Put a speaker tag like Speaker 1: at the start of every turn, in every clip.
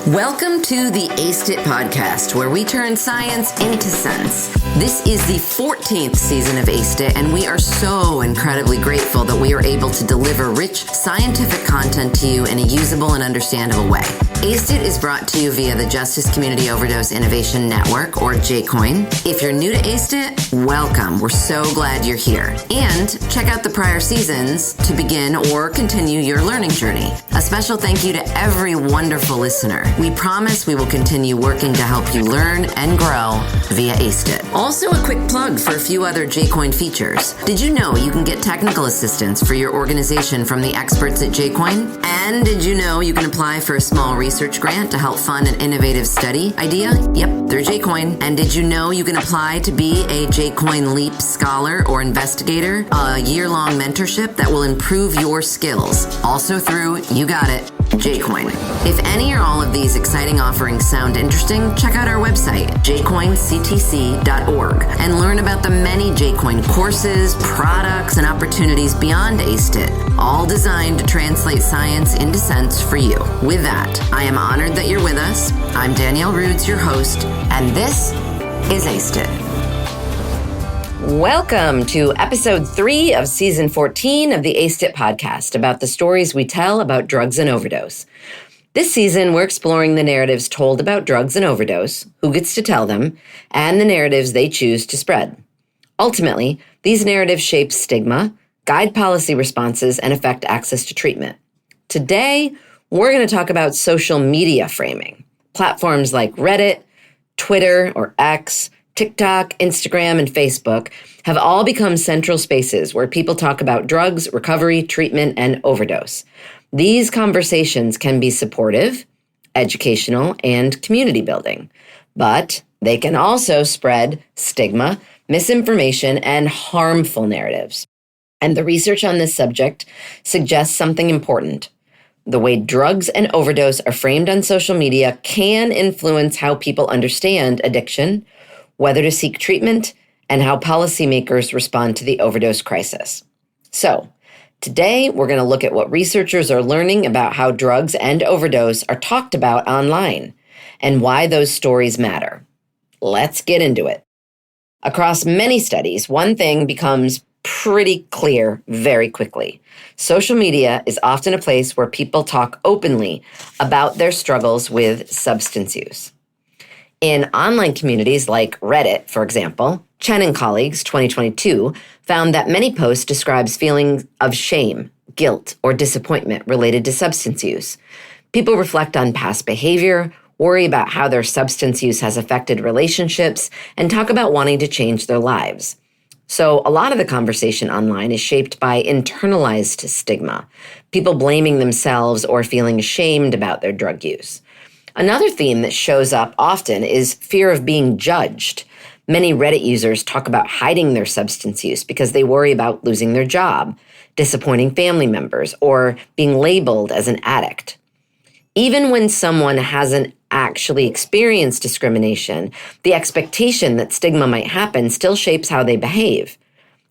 Speaker 1: Welcome to the Aced It podcast, where we turn science into sense. This is the 14th season of Aced It, and we are so incredibly grateful that we are able to deliver rich scientific content to you in a usable and understandable way. Aced It is brought to you via the Justice Community Overdose Innovation Network, or JCOIN. If you're new to Aced It, welcome. We're so glad you're here. And check out the prior seasons to begin or continue your learning journey. A special thank you to every wonderful listener. We promise we will continue working to help you learn and grow via Aced It. Also, a quick plug for a few other JCOIN features. Did you know you can get technical assistance for your organization from the experts at JCOIN? And did you know you can apply for a small research grant to help fund an innovative study idea? Yep, through JCOIN. And did you know you can apply to be a JCOIN Leap Scholar or Investigator, a year-long mentorship that will improve your skills? Also through, you got it, JCOIN. If any or all of these exciting offerings sound interesting, check out our website, JCOIN-CTC.org, and learn about the many JCOIN courses, products, and opportunities beyond Aced It, all designed to translate science into sense for you. With that, I am honored that you're with us. I'm Danielle Rudes, your host, and this is Aced It. Welcome to episode 3 of season 14 of the Aced It podcast, about the stories we tell about drugs and overdose. This season, we're exploring the narratives told about drugs and overdose, who gets to tell them, and the narratives they choose to spread. Ultimately, these narratives shape stigma, guide policy responses, and affect access to treatment. Today, we're going to talk about social media framing. Platforms like Reddit, Twitter or X, TikTok, Instagram, and Facebook have all become central spaces where people talk about drugs, recovery, treatment, and overdose. These conversations can be supportive, educational, and community building, but they can also spread stigma, misinformation, and harmful narratives. And the research on this subject suggests something important. The way drugs and overdose are framed on social media can influence how people understand addiction, whether to seek treatment, and how policymakers respond to the overdose crisis. So, today we're going to look at what researchers are learning about how drugs and overdose are talked about online, and why those stories matter. Let's get into it. Across many studies, one thing becomes pretty clear very quickly. Social media is often a place where people talk openly about their struggles with substance use. In online communities like Reddit, for example, Chen and colleagues, 2022, found that many posts describes feelings of shame, guilt, or disappointment related to substance use. People reflect on past behavior, worry about how their substance use has affected relationships, and talk about wanting to change their lives. So a lot of the conversation online is shaped by internalized stigma, people blaming themselves or feeling ashamed about their drug use. Another theme that shows up often is fear of being judged. Many Reddit users talk about hiding their substance use because they worry about losing their job, disappointing family members, or being labeled as an addict. Even when someone hasn't actually experienced discrimination, the expectation that stigma might happen still shapes how they behave.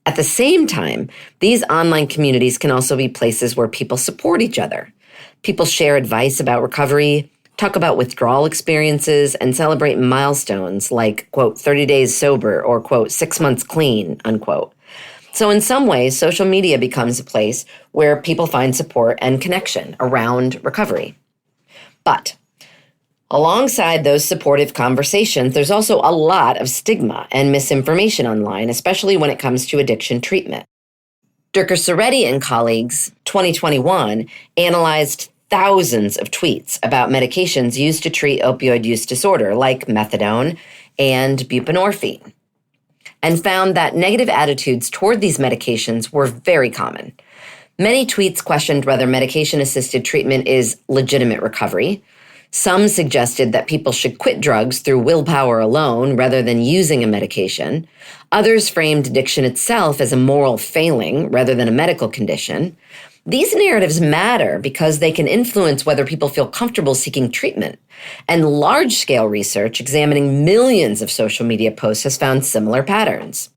Speaker 1: At the same time, these online communities can also be places where people support each other. People share advice about recovery, talk about withdrawal experiences, and celebrate milestones like, quote, 30 days sober or, quote, 6 months clean, unquote. So in some ways, social media becomes a place where people find support and connection around recovery. But alongside those supportive conversations, there's also a lot of stigma and misinformation online, especially when it comes to addiction treatment. Durkar Sereddy and colleagues, 2021, analyzed thousands of tweets about medications used to treat opioid use disorder, like methadone and buprenorphine, and found that negative attitudes toward these medications were very common. Many tweets questioned whether medication-assisted treatment is legitimate recovery. Some suggested that people should quit drugs through willpower alone rather than using a medication. Others framed addiction itself as a moral failing rather than a medical condition. These narratives matter because they can influence whether people feel comfortable seeking treatment. And large-scale research examining millions of social media posts has found similar patterns.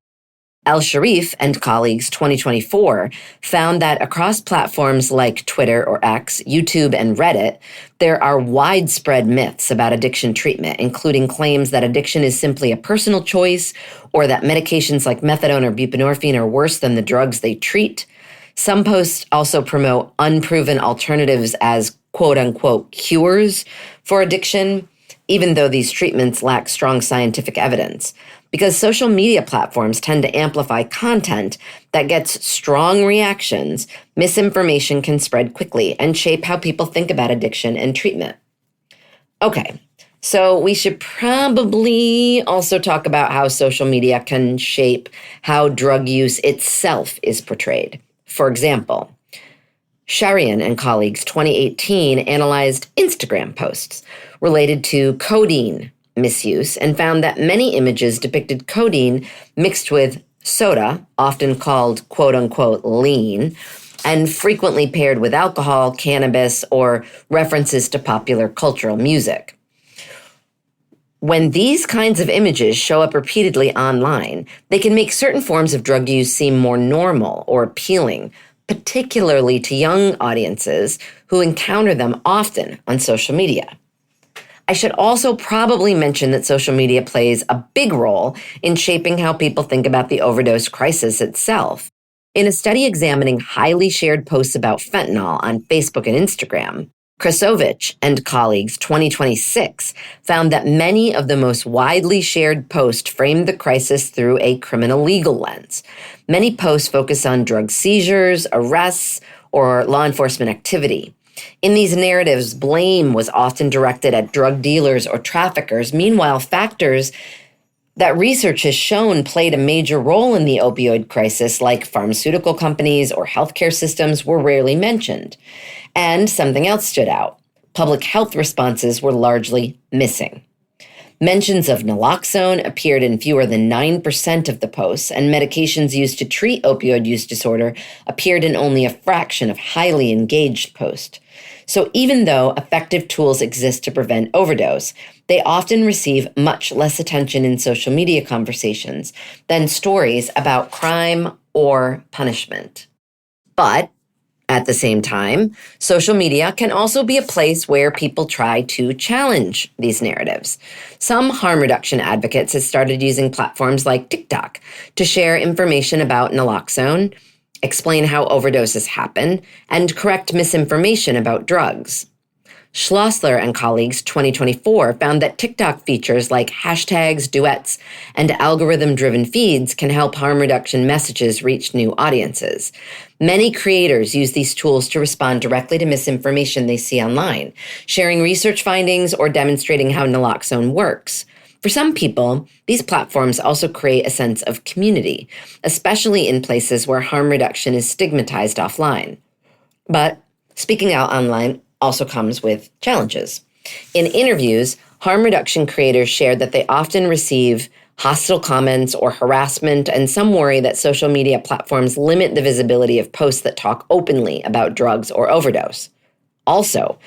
Speaker 1: El-Sharif and colleagues 2024 found that across platforms like Twitter or X, YouTube, and Reddit, there are widespread myths about addiction treatment, including claims that addiction is simply a personal choice or that medications like methadone or buprenorphine are worse than the drugs they treat. Some posts also promote unproven alternatives as quote-unquote cures for addiction, even though these treatments lack strong scientific evidence. Because social media platforms tend to amplify content that gets strong reactions, misinformation can spread quickly and shape how people think about addiction and treatment. Okay, so we should probably also talk about how social media can shape how drug use itself is portrayed. For example, Sharian and colleagues 2018 analyzed Instagram posts related to codeine misuse and found that many images depicted codeine mixed with soda, often called quote-unquote lean, and frequently paired with alcohol, cannabis, or references to popular cultural music. When these kinds of images show up repeatedly online, they can make certain forms of drug use seem more normal or appealing, particularly to young audiences who encounter them often on social media. I should also probably mention that social media plays a big role in shaping how people think about the overdose crisis itself. In a study examining highly shared posts about fentanyl on Facebook and Instagram, Krasovich and colleagues 2026 found that many of the most widely shared posts framed the crisis through a criminal legal lens. Many posts focus on drug seizures, arrests, or law enforcement activity. In these narratives, blame was often directed at drug dealers or traffickers. Meanwhile, factors that research has shown played a major role in the opioid crisis, like pharmaceutical companies or healthcare systems, were rarely mentioned. And something else stood out. Public health responses were largely missing. Mentions of naloxone appeared in fewer than 9% of the posts, and medications used to treat opioid use disorder appeared in only a fraction of highly engaged posts. So even though effective tools exist to prevent overdose, they often receive much less attention in social media conversations than stories about crime or punishment. But at the same time, social media can also be a place where people try to challenge these narratives. Some harm reduction advocates have started using platforms like TikTok to share information about naloxone, explain how overdoses happen, and correct misinformation about drugs. Schlossler and colleagues 2024 found that TikTok features like hashtags, duets, and algorithm-driven feeds can help harm reduction messages reach new audiences. Many creators use these tools to respond directly to misinformation they see online, sharing research findings or demonstrating how naloxone works. For some people, these platforms also create a sense of community, especially in places where harm reduction is stigmatized offline. But speaking out online also comes with challenges. In interviews, harm reduction creators shared that they often receive hostile comments or harassment, and some worry that social media platforms limit the visibility of posts that talk openly about drugs or overdose. Also,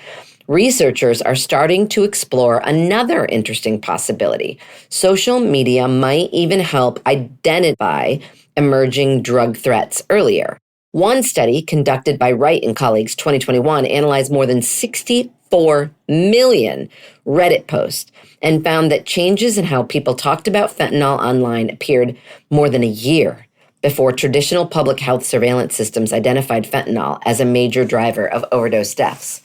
Speaker 1: researchers are starting to explore another interesting possibility. Social media might even help identify emerging drug threats earlier. One study conducted by Wright and colleagues 2021 analyzed more than 64 million Reddit posts and found that changes in how people talked about fentanyl online appeared more than a year before traditional public health surveillance systems identified fentanyl as a major driver of overdose deaths.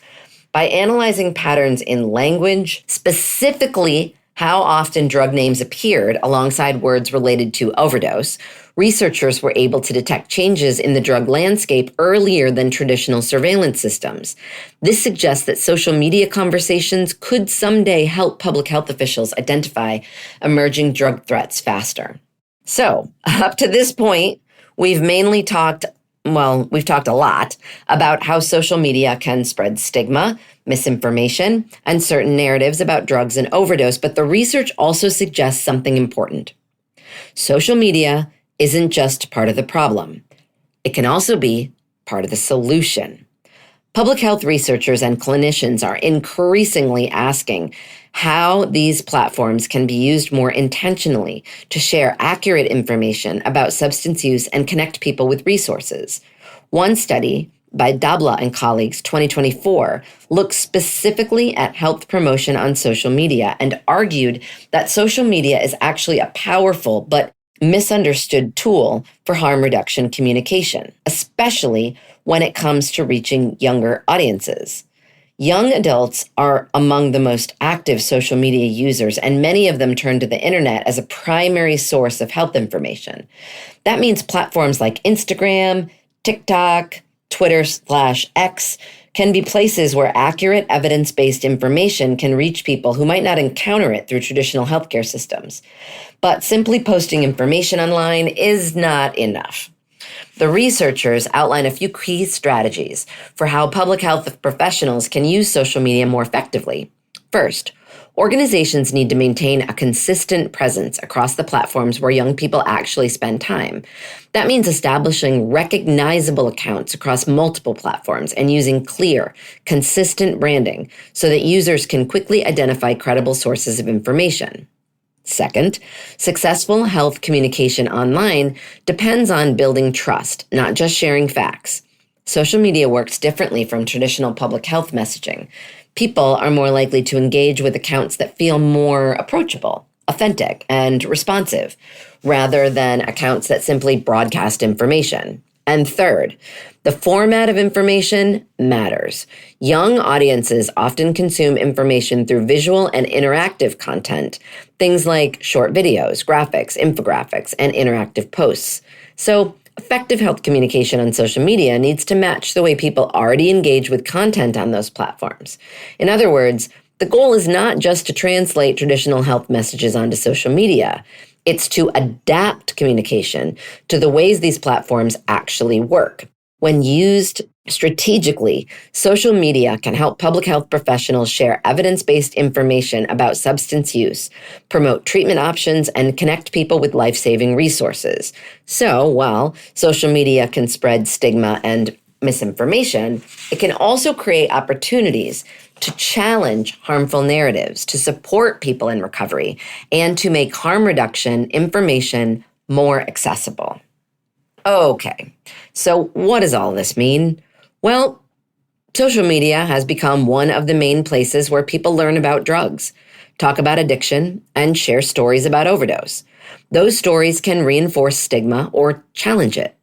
Speaker 1: By analyzing patterns in language, specifically how often drug names appeared alongside words related to overdose, researchers were able to detect changes in the drug landscape earlier than traditional surveillance systems. This suggests that social media conversations could someday help public health officials identify emerging drug threats faster. So, up to this point, we've talked a lot about how social media can spread stigma, misinformation, and certain narratives about drugs and overdose, but the research also suggests something important. Social media isn't just part of the problem. It can also be part of the solution. Public health researchers and clinicians are increasingly asking how these platforms can be used more intentionally to share accurate information about substance use and connect people with resources. One study by Dabla and colleagues, 2024, looked specifically at health promotion on social media and argued that social media is actually a powerful but misunderstood tool for harm reduction communication, especially when it comes to reaching younger audiences. Young adults are among the most active social media users, and many of them turn to the internet as a primary source of health information. That means platforms like Instagram, TikTok, Twitter/X can be places where accurate evidence-based information can reach people who might not encounter it through traditional healthcare systems. But simply posting information online is not enough. The researchers outline a few key strategies for how public health professionals can use social media more effectively. First, organizations need to maintain a consistent presence across the platforms where young people actually spend time. That means establishing recognizable accounts across multiple platforms and using clear, consistent branding so that users can quickly identify credible sources of information. Second, successful health communication online depends on building trust, not just sharing facts. Social media works differently from traditional public health messaging. People are more likely to engage with accounts that feel more approachable, authentic, and responsive, rather than accounts that simply broadcast information. And third, the format of information matters. Young audiences often consume information through visual and interactive content, things like short videos, graphics, infographics, and interactive posts. So, effective health communication on social media needs to match the way people already engage with content on those platforms. In other words, the goal is not just to translate traditional health messages onto social media. It's to adapt communication to the ways these platforms actually work. When used strategically, social media can help public health professionals share evidence-based information about substance use, promote treatment options, and connect people with life-saving resources. So, while social media can spread stigma and misinformation, it can also create opportunities to challenge harmful narratives, to support people in recovery, and to make harm reduction information more accessible. Okay, so what does all this mean? Well, social media has become one of the main places where people learn about drugs, talk about addiction, and share stories about overdose. Those stories can reinforce stigma or challenge it.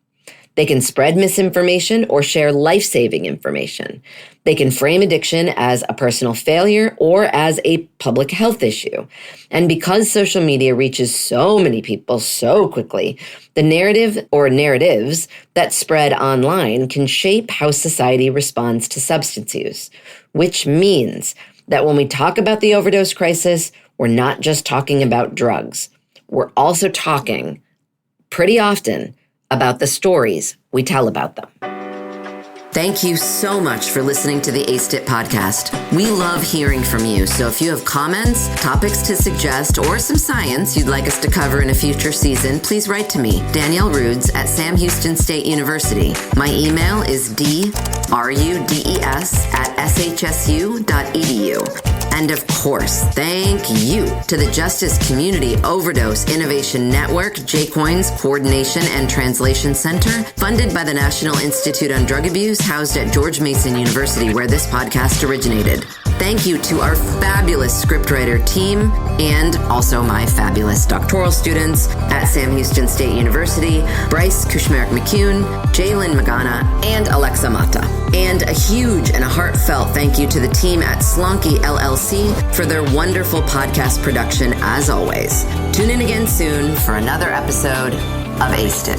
Speaker 1: They can spread misinformation or share life-saving information. They can frame addiction as a personal failure or as a public health issue. And because social media reaches so many people so quickly, the narrative or narratives that spread online can shape how society responds to substance use, which means that when we talk about the overdose crisis, we're not just talking about drugs. We're also talking, pretty often, about the stories we tell about them. Thank you so much for listening to the ASTIT podcast. We love hearing from you, so if you have comments, topics to suggest, or some science you'd like us to cover in a future season, please write to me, Danielle Rudes at Sam Houston State University. My email is drudes@shsu.edu. And of course, thank you to the Justice Community Overdose Innovation Network, JCOIN's Coordination and Translation Center, funded by the National Institute on Drug Abuse, housed at George Mason University, where this podcast originated. Thank you to our fabulous scriptwriter team and also my fabulous doctoral students at Sam Houston State University, Bryce Kushmerik-McCune, Jalen Magana, and Alexa Mata. And a huge and a heartfelt thank you to the team at Slonky LLC for their wonderful podcast production as always. Tune in again soon for another episode of ASTIT.